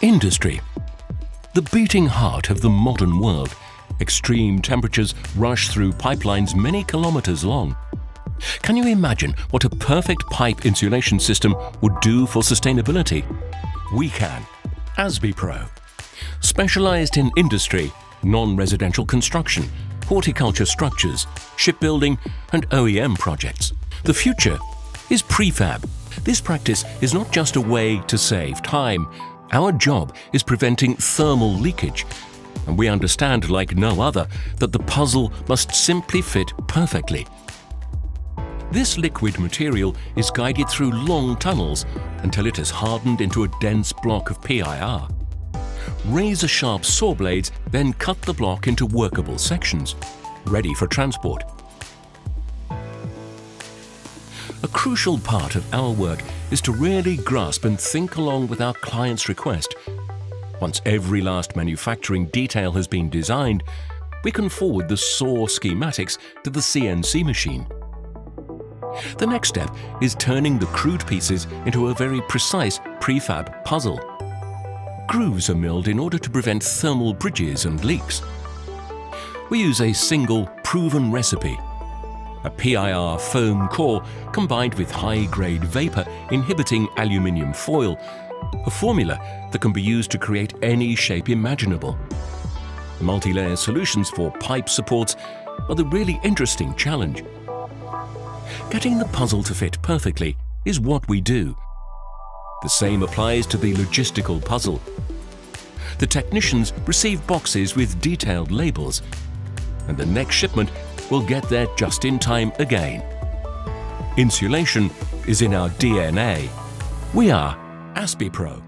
Industry. The beating heart of the modern world. Extreme temperatures rush through pipelines many kilometers long. Can you imagine what a perfect pipe insulation system would do for sustainability? We can. Asbipro. Specialized in industry, non-residential construction, horticulture structures, shipbuilding and OEM projects. The future is prefab. This practice is not just a way to save time. Our job is preventing thermal leakage, and we understand like no other that the puzzle must simply fit perfectly. This liquid material is guided through long tunnels until it has hardened into a dense block of PIR. Razor-sharp saw blades then cut the block into workable sections, ready for transport. A crucial part of our work is to really grasp and think along with our client's request. Once every last manufacturing detail has been designed, we can forward the saw schematics to the CNC machine. The next step is turning the crude pieces into a very precise prefab puzzle. Grooves are milled in order to prevent thermal bridges and leaks. We use a single proven recipe: a PIR foam core combined with high-grade vapor inhibiting aluminium foil, a formula that can be used to create any shape imaginable. Multi-layer solutions for pipe supports are the really interesting challenge. Getting the puzzle to fit perfectly is what we do. The same applies to the logistical puzzle. The technicians receive boxes with detailed labels, and the next shipment will get there just in time again. Insulation is in our DNA. We are Asbipro.